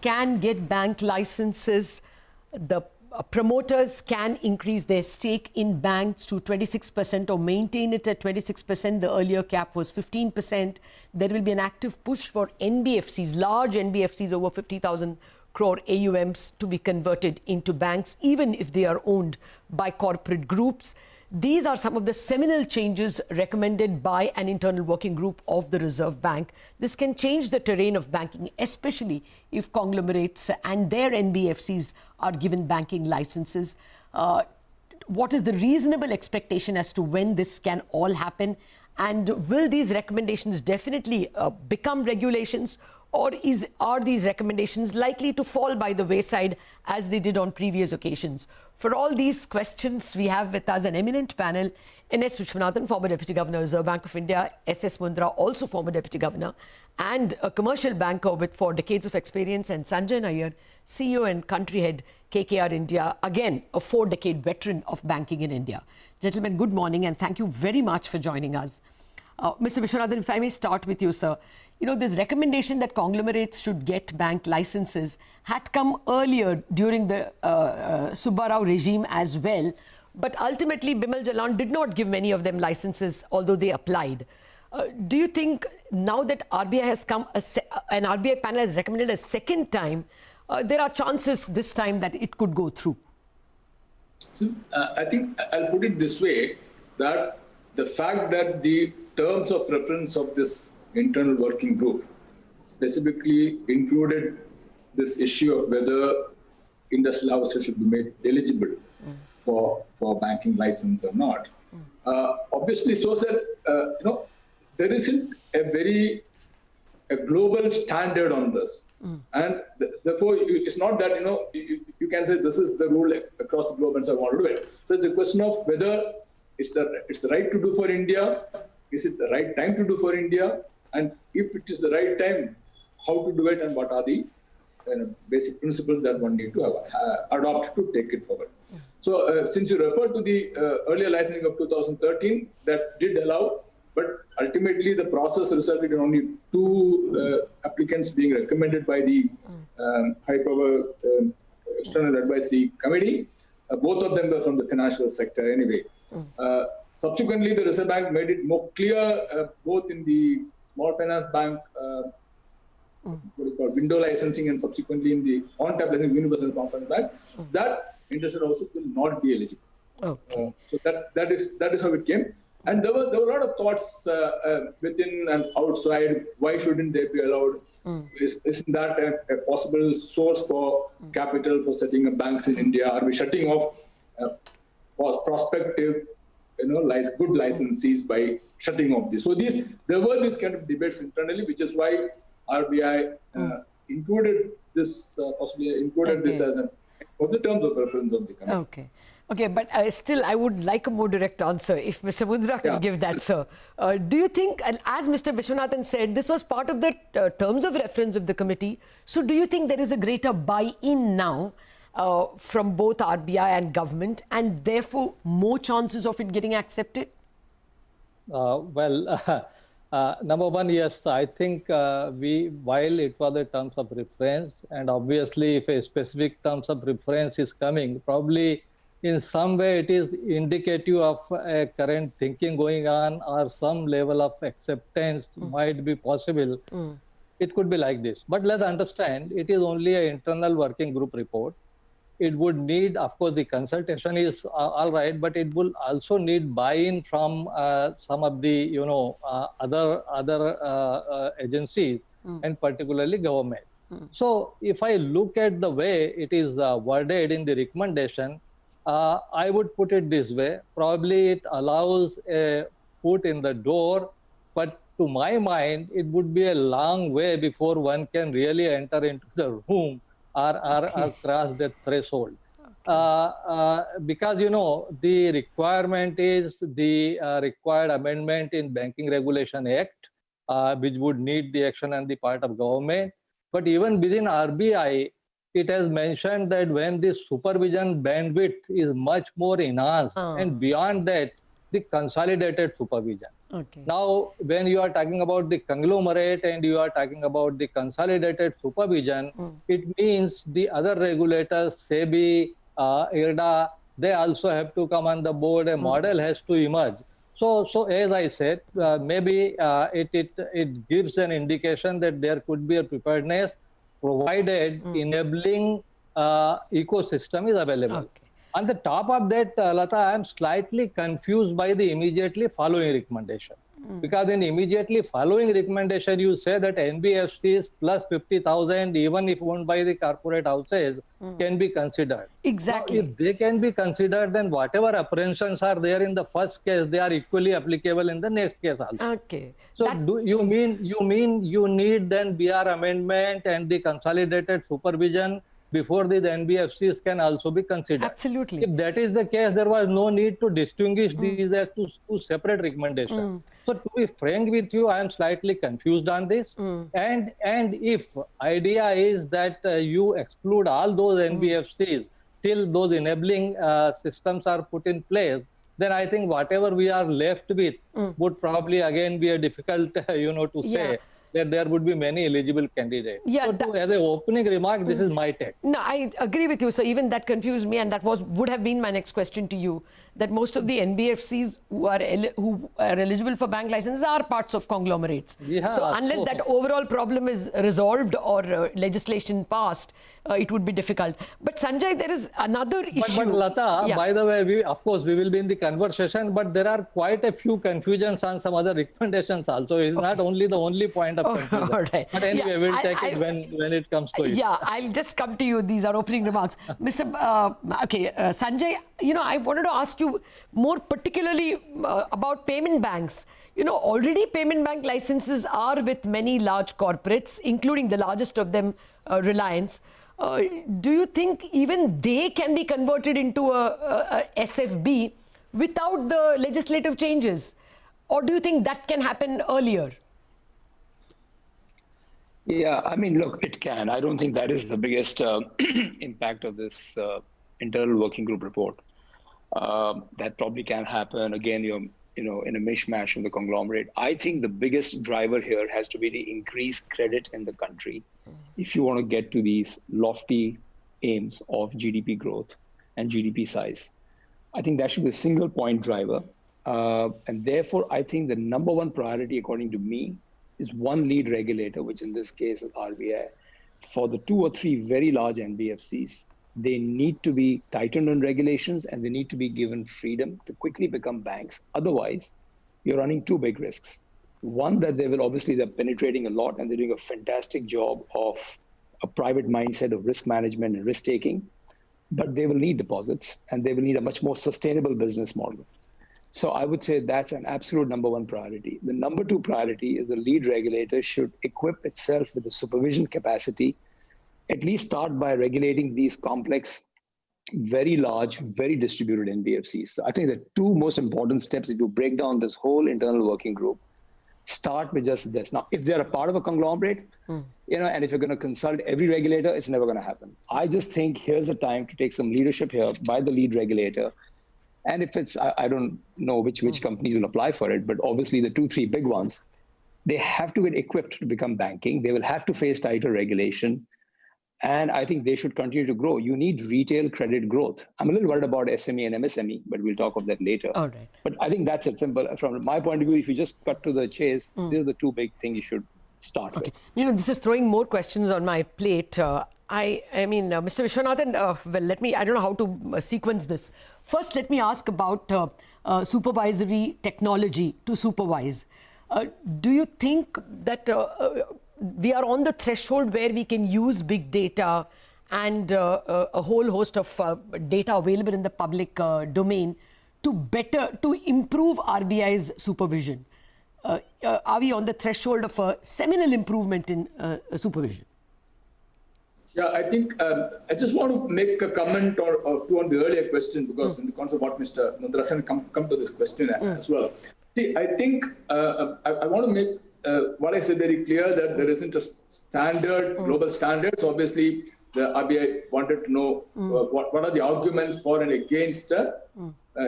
can get bank licenses. The promoters can increase their stake in banks to 26% or maintain it at 26%. The earlier cap was 15%. There will be an active push for NBFCs, large NBFCs over 50,000 crore AUMs to be converted into banks, even if they are owned by corporate groups. These are some of the seminal changes recommended by an internal working group of the Reserve Bank. This can change the terrain of banking, especially if conglomerates and their NBFCs are given banking licenses. What is the reasonable expectation as to when this can all happen? And will these recommendations definitely become regulations? Or are these recommendations likely to fall by the wayside as they did on previous occasions? For all these questions, we have with us an eminent panel. N.S. Vishwanathan, former Deputy Governor, Reserve Bank of India. S.S. Mundra, also former Deputy Governor, and a commercial banker with 4 decades of experience. And Sanjay Nair, CEO and country head, KKR India, again, a 4-decade veteran of banking in India. Gentlemen, good morning and thank you very much for joining us. Mr. Vishwanathan, if I may start with you, sir. You know, this recommendation that conglomerates should get bank licenses had come earlier during the Subbarao regime as well. But ultimately, Bimal Jalan did not give many of them licenses, although they applied. Do you think now that RBI has come, an RBI panel has recommended a second time, there are chances this time that it could go through? So, I think I'll put it this way, that the fact that the terms of reference of this internal working group specifically included this issue of whether industrial houses should be made eligible for banking license or not. Obviously, so said, there isn't a global standard on this. And therefore, it's not that, you can say this is the rule across the globe and so I want to do it. So it's a question of whether it's the right to do for India. Is it the right time to do for India? And if it is the right time, how to do it and what are the basic principles that one need to adopt to take it forward. So since you referred to the earlier licensing of 2013, that did allow, but ultimately the process resulted in only 2 applicants being recommended by the High Power External Advisory Committee. Both of them were from the financial sector anyway. Subsequently, the Reserve Bank made it more clear, both in the Small Finance Bank window licensing and subsequently in the on-tap licensing universal small finance banks, that industrial houses will not be eligible. Okay. So that is how it came. And there were a lot of thoughts within and outside. Why shouldn't they be allowed? Isn't that a possible source for capital for setting up banks in India? Are we shutting off prospective, good licensees by shutting off this? So there were these kind of debates internally, which is why RBI included this, possibly included this as for the terms of reference of the committee. Okay, but still, I would like a more direct answer, if Mr. Mundra can give that, sir. Do you think, as Mr. Vishwanathan said, this was part of the terms of reference of the committee, so do you think there is a greater buy-in now from both RBI and government, and therefore more chances of it getting accepted? Number one, yes, I think while it was a terms of reference, and obviously if a specific terms of reference is coming, probably in some way it is indicative of a current thinking going on or some level of acceptance might be possible. It could be like this. But let's understand, it is only an internal working group report. It would need, of course, the consultation is all right, but it will also need buy-in from some of the, other agencies and particularly government. So if I look at the way it is worded in the recommendation, I would put it this way. Probably it allows a foot in the door, but to my mind, it would be a long way before one can really enter into the room or cross the threshold. Because, the requirement is the required amendment in Banking Regulation Act, which would need the action on the part of government. But even within RBI, it has mentioned that when the supervision bandwidth is much more enhanced, and beyond that, the consolidated supervision. Okay. Now, when you are talking about the conglomerate and you are talking about the consolidated supervision, it means the other regulators, SEBI, IRDA, they also have to come on the board. A model has to emerge. So as I said, maybe it gives an indication that there could be a preparedness provided enabling ecosystem is available. Okay. On the top of that, Lata, I am slightly confused by the immediately following recommendation. Because in immediately following recommendation, you say that NBFCs plus 50,000, even if owned by the corporate houses, can be considered. Exactly. Now, if they can be considered, then whatever apprehensions are there in the first case, they are equally applicable in the next case also. Okay. So do you mean you need then BR amendment and the consolidated supervision before the NBFCs can also be considered? Absolutely. If that is the case, there was no need to distinguish these as two separate recommendations. So to be frank with you, I am slightly confused on this. And if idea is that you exclude all those NBFCs till those enabling systems are put in place, then I think whatever we are left with would probably again be a difficult, to say. That there would be many eligible candidates. Yeah, so as an opening remark, this is my take. No, I agree with you. So even that confused me, and that would have been my next question to you. That most of the NBFCs who are eligible for bank licenses are parts of conglomerates. Yeah, so unless that overall problem is resolved or legislation passed, it would be difficult. But Sanjay, there is another issue. But Lata, by the way, of course, we will be in the conversation, but there are quite a few confusions on some other recommendations also. It's not only the only point of confusion. All right. But anyway, we'll take it when it comes to it. Yeah, I'll just come to you. These are opening remarks. Sanjay, I wanted to ask you more particularly about payment banks. Already payment bank licenses are with many large corporates, including the largest of them, Reliance. Do you think even they can be converted into a SFB without the legislative changes? Or do you think that can happen earlier? Yeah, I mean, look, it can. I don't think that is the biggest impact of this internal working group report. That probably can happen. Again, you're in a mishmash of the conglomerate. I think the biggest driver here has to be the increased credit in the country. If you want to get to these lofty aims of GDP growth and GDP size, I think that should be a single point driver. And therefore, I think the number one priority, according to me, is one lead regulator, which in this case is RBI. For the 2 or 3 very large NBFCs, they need to be tightened on regulations and they need to be given freedom to quickly become banks. Otherwise, you're running 2 big risks. One, that they're penetrating a lot and they're doing a fantastic job of a private mindset of risk management and risk taking, but they will need deposits and they will need a much more sustainable business model. So I would say that's an absolute number one priority. The number 2 priority is the lead regulator should equip itself with the supervision capacity, at least start by regulating these complex, very large, very distributed NBFCs. So I think the 2 most important steps if you break down this whole internal working group, start with just this. Now, if they're a part of a conglomerate, and if you're going to consult every regulator, it's never going to happen. I just think here's the time to take some leadership here by the lead regulator. And if it's, I don't know which companies will apply for it, but obviously the 2, 3 big ones, they have to get equipped to become banking. They will have to face tighter regulation. And I think they should continue to grow. You need retail credit growth. I'm a little worried about SME and MSME, but we'll talk of that later. All right. But I think that's it. Simple. From my point of view, if you just cut to the chase, these are the 2 big things you should start with. This is throwing more questions on my plate. Mr. Vishwanathan, I don't know how to sequence this. First, let me ask about supervisory technology to supervise. Do you think that we are on the threshold where we can use big data and a whole host of data available in the public domain to improve RBI's supervision? Are we on the threshold of a seminal improvement in supervision? Yeah, I think I just want to make a comment or two on the earlier question, because in the concept of what Mr. Mundrasan come to this question as well. See, I think I want to make what I said very clear, that there isn't a standard, global standards. Obviously, the RBI wanted to know what are the arguments for and against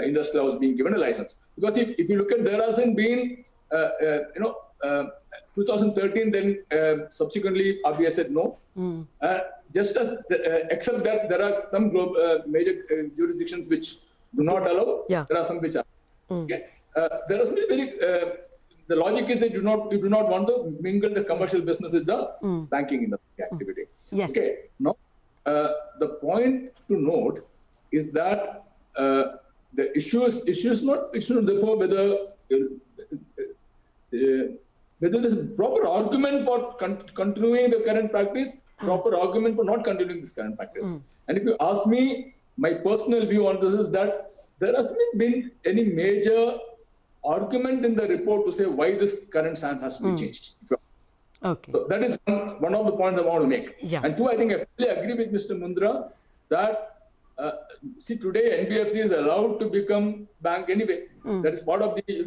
industrial house being given a license. Because if you look at, there hasn't been, 2013, then subsequently RBI said no. Just as, except that there are some major jurisdictions which do not allow, there are some which are. Okay? There is very, the logic is that you do not want to mingle the commercial business with the banking industry activity. Yes. Okay. Now, the point to note is that the issue is not therefore whether there's a proper argument for continuing the current practice, proper argument for not continuing this current practice. And if you ask me, my personal view on this is that there hasn't been any major argument in the report to say why this current stance has to be changed. Okay. So that is one of the points I want to make. Yeah. And two, I think I fully agree with Mr. Mundra that see, today NBFC is allowed to become bank anyway. That is part of the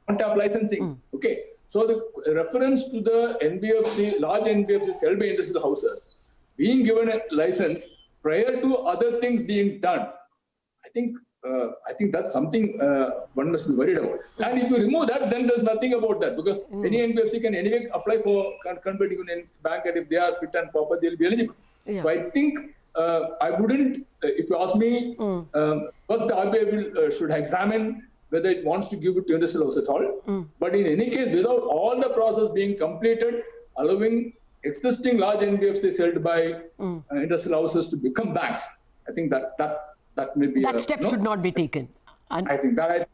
on-tap licensing. Okay. So the reference to the NBFC, large NBFCs held by industrial houses being given a license prior to other things being done, I think that's something one must be worried about. And if you remove that, then there's nothing about that, because any NBFC can anyway apply for converting in bank, and if they are fit and proper, they'll be eligible. Yeah. So I think I wouldn't, if you ask me, first the RBI should examine whether it wants to give it to industrial house at all. But in any case, without all the process being completed, allowing existing large NBFCs held by industrial houses to become banks, I think that may be that step should not be taken. And I think that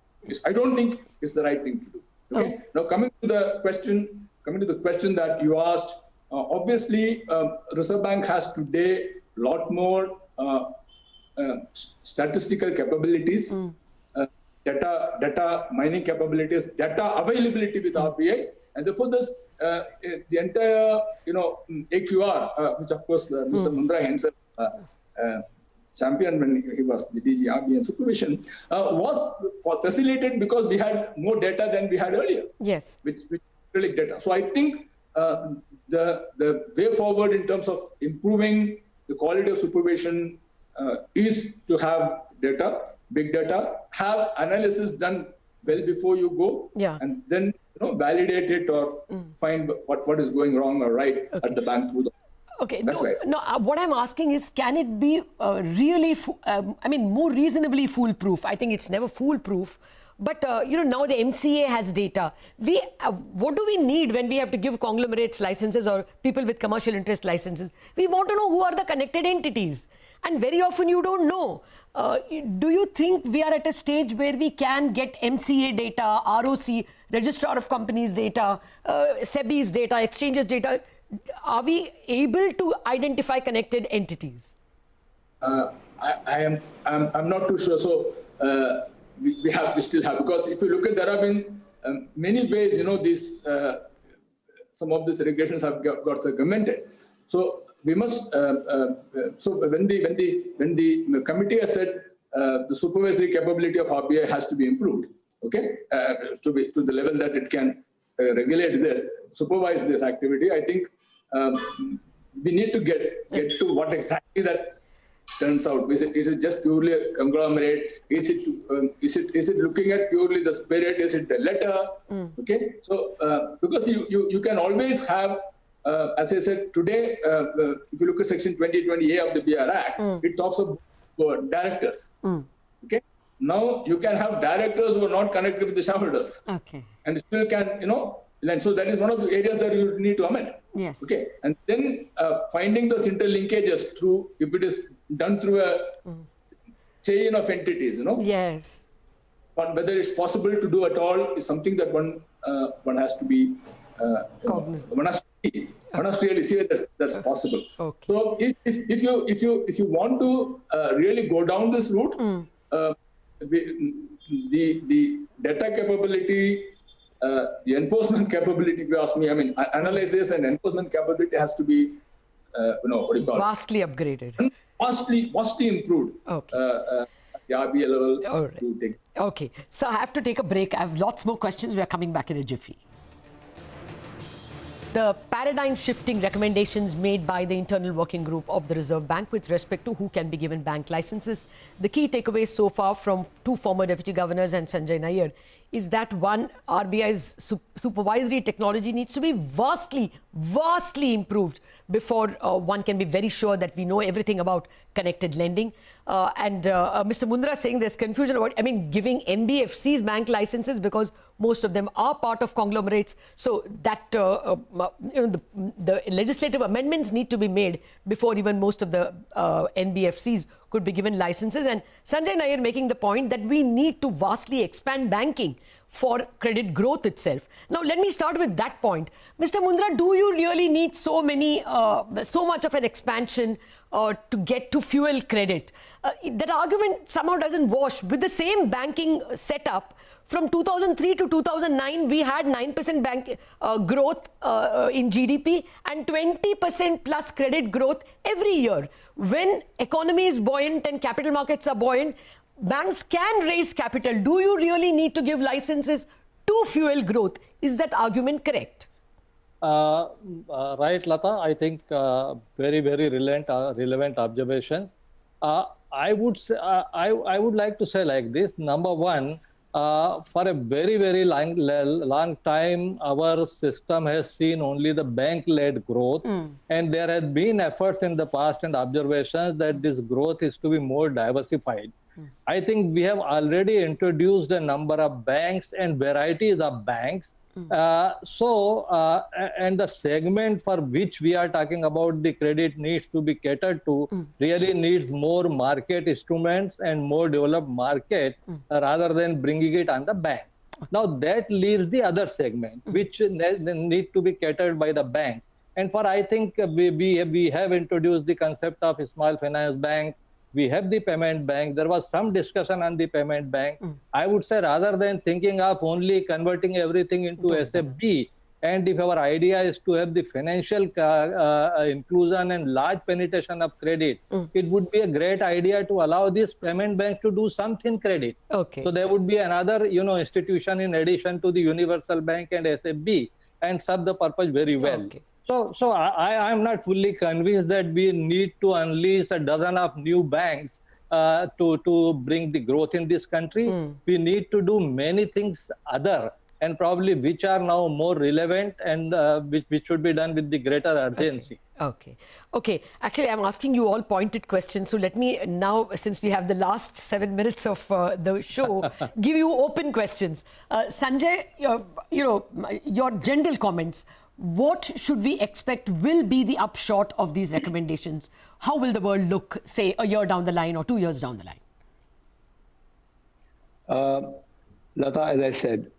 I don't think is the right thing to do. Okay. Now coming to the question that you asked, obviously Reserve Bank has today a lot more statistical capabilities, data mining capabilities, data availability with RBI, and therefore this the entire AQR, which of course Mr. Mundra himself championed when he was the DG RBI and supervision, was facilitated because we had more data than we had earlier. yes. Which really data. So I think the way forward in terms of improving the quality of supervision is to have data, big data, have analysis done well before you go, and then validate it or find what is going wrong or right at the bank through the. Okay. No, what I'm asking is, can it be really, more reasonably foolproof? I think it's never foolproof. But, now the MCA has data. What do we need when we have to give conglomerates licenses or people with commercial interest licenses? We want to know who are the connected entities. And very often you don't know. Do you think we are at a stage where we can get MCA data, ROC, Registrar of Companies data, SFBs data, exchanges data? Are we able to identify connected entities? I'm not too sure. So we still have, because if you look at, there have been many ways, these some of these regulations have got circumvented. So we must. So when the committee has said the supervisory capability of RBI has to be improved, okay, to the level that it can regulate this, supervise this activity, I think we need to get to what exactly that turns out. Is it just purely a conglomerate? Is it looking at purely the spirit? Is it the letter? Okay, so because you can always have, as I said today, if you look at Section 2020A of the BR Act, it talks about directors. Okay, now you can have directors who are not connected with the shareholders. Okay, and still can and so that is one of the areas that you need to amend. Yes. Okay, and then finding those interlinkages through, if it is done through a chain of entities, Yes. But whether it's possible to do at all is something that one has to be Cognizant. one has to really see that's possible. Okay. So if you want to really go down this route, the data capability, the enforcement capability, if you ask me, analysis and enforcement capability has to be, Vastly upgraded. Vastly improved. Okay. The RBI level. All right. To take. Okay. So I have to take a break. I have lots more questions. We are coming back in a jiffy. the paradigm shifting recommendations made by the internal working group of the Reserve Bank with respect to who can be given bank licenses. The key takeaways so far from two former deputy governors and Sanjay Nair is that one, RBI's supervisory technology needs to be vastly improved before one can be very sure that we know everything about connected lending. Mr. Mundra saying there's confusion about, giving NBFCs bank licenses because most of them are part of conglomerates. So that, the legislative amendments need to be made before even most of the NBFCs could be given licenses. And Sanjay Nair making the point that we need to vastly expand banking for credit growth itself. Now, let me start with that point. Mr. Mundra, do you really need so much of an expansion to get to fuel credit? That argument somehow doesn't wash. With the same banking setup, from 2003 to 2009, we had 9% bank growth in GDP and 20% plus credit growth every year. When economy is buoyant and capital markets are buoyant, banks can raise capital. Do you really need to give licenses to fuel growth? Is that argument correct? Right, Lata. I think very relevant observation. I would say I would like to say like this. Number one, for a very long time, our system has seen only the bank-led growth, and there has been efforts in the past and observations that this growth is to be more diversified. I think we have already introduced a number of banks and varieties of banks. And the segment for which we are talking about the credit needs to be catered to really needs more market instruments and more developed market rather than bringing it on the bank. Now that leaves the other segment which need to be catered by the bank. And for I think we have introduced the concept of a small finance bank. We have the payment bank. There was some discussion on the payment bank. I would say rather than thinking of only converting everything into SFB, and if our idea is to have the financial inclusion and large penetration of credit, it would be a great idea to allow this payment bank to do something credit. Okay. So there would be another institution in addition to the universal bank and SFB and serve the purpose very well. Okay. So I am not fully convinced that we need to unleash a dozen of new banks to bring the growth in this country. We need to do many things other and probably which are now more relevant and which should be done with the greater urgency. Okay. Actually, I'm asking you all pointed questions. So let me now, since we have the last 7 minutes of the show, give you open questions. Sanjay, your general comments. What should we expect will be the upshot of these recommendations? How will the world look, say, a year down the line or 2 years down the line? Lata, as I said,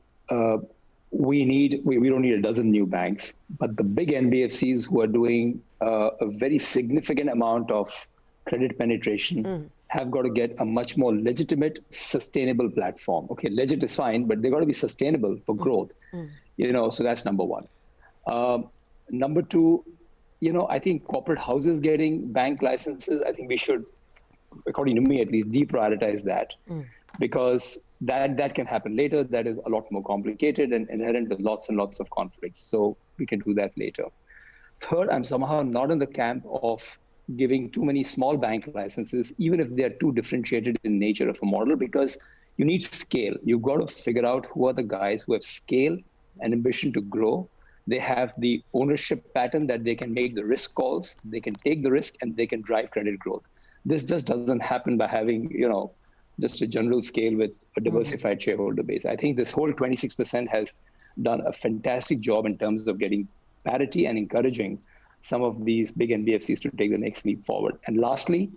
we don't need a dozen new banks, but the big NBFCs who are doing a very significant amount of credit penetration have got to get a much more legitimate, sustainable platform. Okay, legit is fine, but they've got to be sustainable for growth. So that's number one. Number two, I think corporate houses getting bank licenses, I think we should, according to me at least, deprioritize that because that can happen later. That is a lot more complicated and inherent with lots and lots of conflicts. So we can do that later. Third, I'm somehow not in the camp of giving too many small bank licenses, even if they are too differentiated in nature of a model, because you need scale. You've got to figure out who are the guys who have scale and ambition to grow. They have the ownership pattern that they can make the risk calls, they can take the risk, and they can drive credit growth. This just doesn't happen by having, just a general scale with a diversified shareholder base. I think this whole 26% has done a fantastic job in terms of getting parity and encouraging some of these big NBFCs to take the next leap forward. And lastly,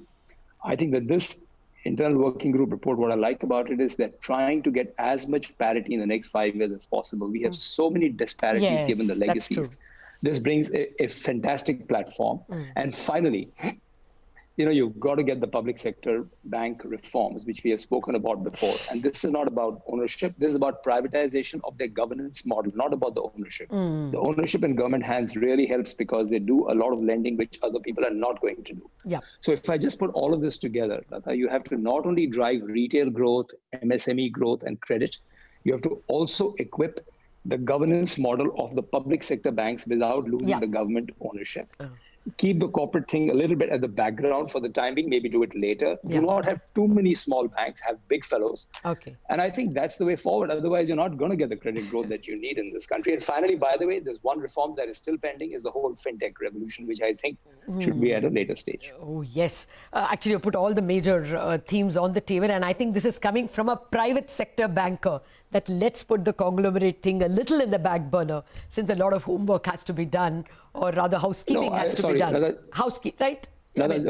I think that this internal working group report, what I like about it is that trying to get as much parity in the next 5 years as possible. We have so many disparities given the legacies. This brings a fantastic platform. And finally, you've got to get the public sector bank reforms, which we have spoken about before. And this is not about ownership. This is about privatization of their governance model, not about the ownership. The ownership in government hands really helps because they do a lot of lending, which other people are not going to do. So if I just put all of this together, Lata, you have to not only drive retail growth, MSME growth, and credit, you have to also equip the governance model of the public sector banks without losing the government ownership. Keep the corporate thing a little bit at the background for the time being, maybe do it later. Do not have too many small banks, have big fellows. And I think that's the way forward. Otherwise, you're not going to get the credit growth that you need in this country. And finally, by the way, there's one reform that is still pending, is the whole fintech revolution, which I think should be at a later stage. Oh, yes. Actually, you put all the major themes on the table. And I think this is coming from a private sector banker, that let's put the conglomerate thing a little in the back burner, since a lot of homework has to be done, or rather housekeeping has to be done. Housekeeping, right? That's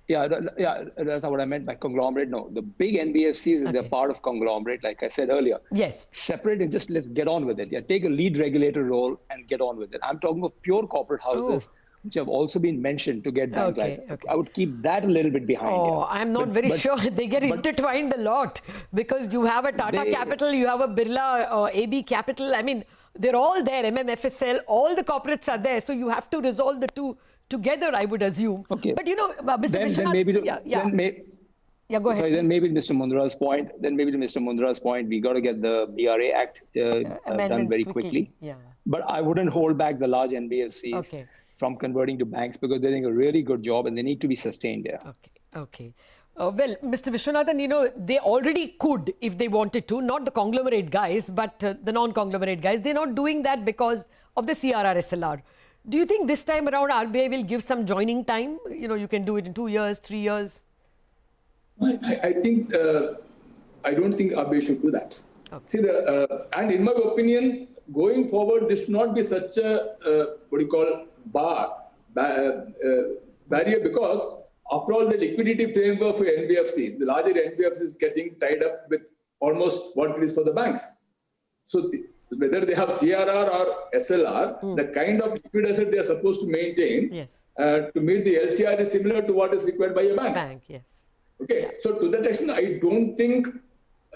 not what I meant by conglomerate. No, the big NBFCs, they're part of conglomerate, like I said earlier. Yes. Separate and just let's get on with it. Yeah, take a lead regulator role and get on with it. I'm talking of pure corporate houses, which have also been mentioned to get bank license. I would keep that a little bit behind. I'm not very sure. They get intertwined a lot, because you have a Tata Capital, you have a Birla AB Capital. I mean, they're all there, MMFSL, all the corporates are there. So you have to resolve the two together, I would assume. But you know, Mr. Vishwanath, go ahead. Sorry, then maybe to Mr. Mundra's point, we got to get the BRA Act done very quickly. But I wouldn't hold back the large NBFCs from converting to banks, because they're doing a really good job and they need to be sustained there. Well, Mr. Vishwanathan, you know, they already could if they wanted to, not the conglomerate guys, but the non-conglomerate guys. They're not doing that because of the CRR SLR. Do you think this time around RBI will give some joining time? You know, you can do it in 2 years, 3 years. I think, I don't think RBI should do that. See, and in my opinion, going forward, this should not be such a, barrier, because after all, the liquidity framework for NBFCs, the larger NBFCs is getting tied up with almost what it is for the banks. So whether they have CRR or SLR, the kind of liquid asset they are supposed to maintain to meet the LCR is similar to what is required by a bank. So to that extent, I don't think,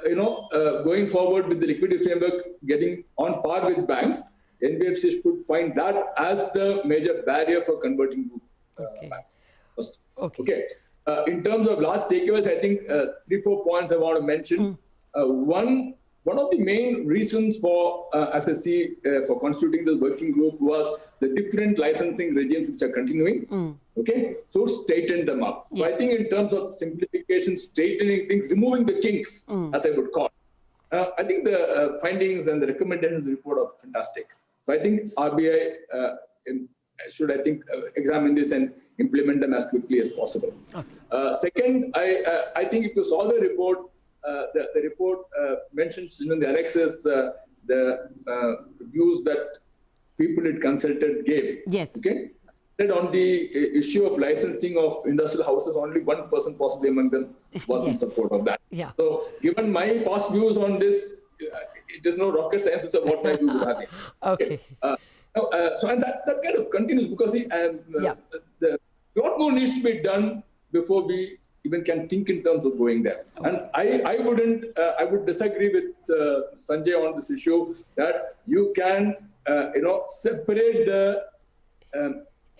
going forward with the liquidity framework getting on par with banks, NBFCs should find that as the major barrier for converting to banks. In terms of last takeaways, I think 3-4 points I want to mention. One of the main reasons for SSC for constituting the working group was the different licensing regimes which are continuing. So straighten them up. So I think in terms of simplification, straightening things, removing the kinks, as I would call. I think the findings and the recommendations of the report are fantastic. So I think RBI should, examine this and implement them as quickly as possible. Second, I think if you saw the report, the report mentions in the annexes the views that people it consulted gave. That on the issue of licensing of industrial houses, only one person possibly among them was in support of that. So given my past views on this, it is no rocket science of what my views would have been. And that kind of continues, because the lot more needs to be done before we even can think in terms of going there. And I would disagree with Sanjay on this issue, that you can separate the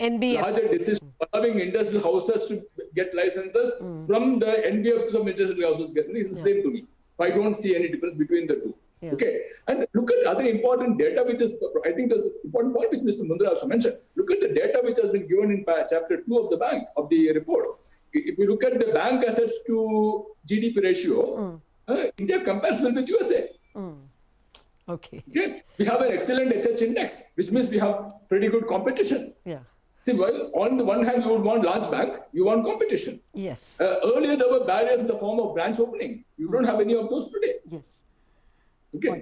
larger decision allowing industrial houses to get licenses from the NBFCs of industrial houses. It's the same to me. I don't see any difference between the two. And look at other important data, which is, I think there's an important point which Mr. Mundra also mentioned. Look at the data which has been given in chapter 2 of the report. If you look at the bank assets to GDP ratio, India compares well with USA. We have an excellent HH index, which means we have pretty good competition. See, well, on the one hand, you would want large bank, you want competition. Earlier, there were barriers in the form of branch opening. You don't have any of those today.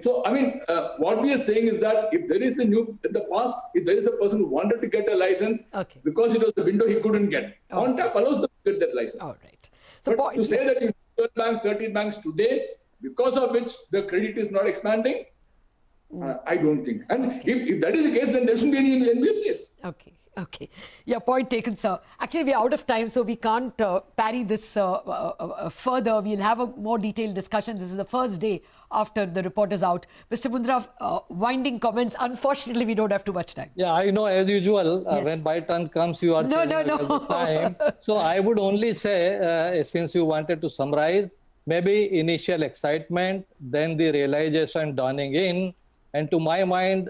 So, I mean, what we are saying is that if there is in the past, if there is a person who wanted to get a license, because it was the window he couldn't get, ONTAP allows them to get that license. So but to say that you 12 banks, 13 banks today, because of which the credit is not expanding, I don't think. And if that is the case, then there shouldn't be any NBFCs. Yeah, point taken, sir. Actually, we're out of time, so we can't parry this further. We'll have a more detailed discussion. This is the first day after the report is out. Mr. Mundra, winding comments. Unfortunately, we don't have too much time. Yeah, I know, as usual, when my turn comes, you are time. So I would only say, since you wanted to summarize, maybe initial excitement, then the realization dawning in And to my mind,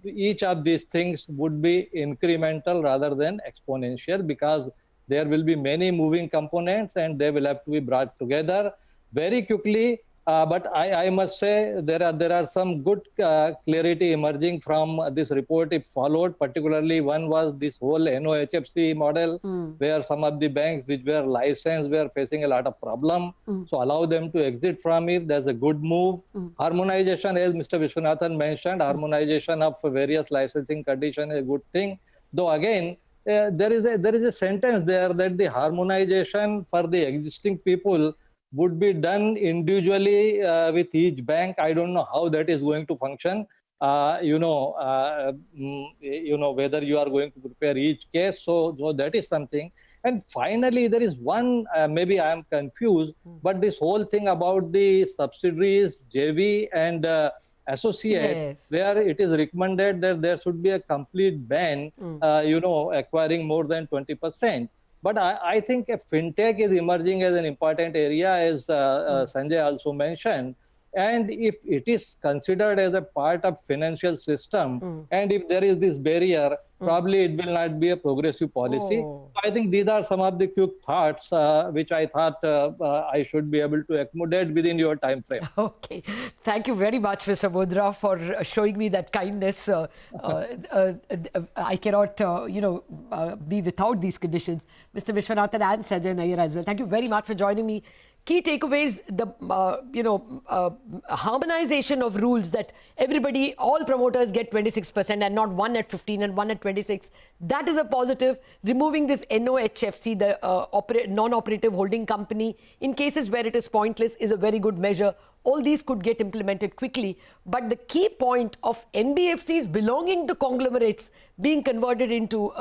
each of these things would be incremental rather than exponential, because there will be many moving components and they will have to be brought together very quickly. But I must say there are some good clarity emerging from this report if followed. Particularly, one was this whole NOHFC model, where some of the banks which were licensed were facing a lot of problem. So allow them to exit from it. That's a good move. Harmonization, as Mr. Vishwanathan mentioned, harmonization of various licensing conditions is a good thing. Though again, there is a sentence there that the harmonization for the existing people would be done individually with each bank. I don't know how that is going to function. Whether you are going to prepare each case. So that is something. And finally, there is one, maybe I am confused, but this whole thing about the subsidiaries, JV and associate, where it is recommended that there should be a complete ban, acquiring more than 20%. But I think a fintech is emerging as an important area, as Sanjay also mentioned. And if it is considered as a part of financial system, and if there is this barrier, probably it will not be a progressive policy. So I think these are some of the quick thoughts which I thought I should be able to accommodate within your time frame. Okay. Thank you very much, Mr. Mundra, for showing me that kindness. I cannot, be without these conditions. Mr. Vishwanathan and Sanjay Nair as well. Thank you very much for joining me. Key takeaways, the harmonization of rules that everybody, all promoters get 26% and not one at 15 and one at 26. That is a positive. Removing this NOHFC, the non-operative holding company, in cases where it is pointless, is a very good measure. All these could get implemented quickly. But the key point of NBFCs belonging to conglomerates being converted into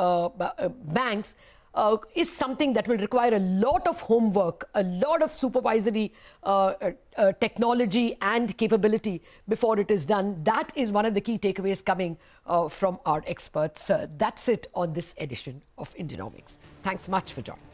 banks is something that will require a lot of homework, a lot of supervisory technology and capability before it is done. That is one of the key takeaways coming from our experts. That's it on this edition of Indianomics. Thanks much for joining.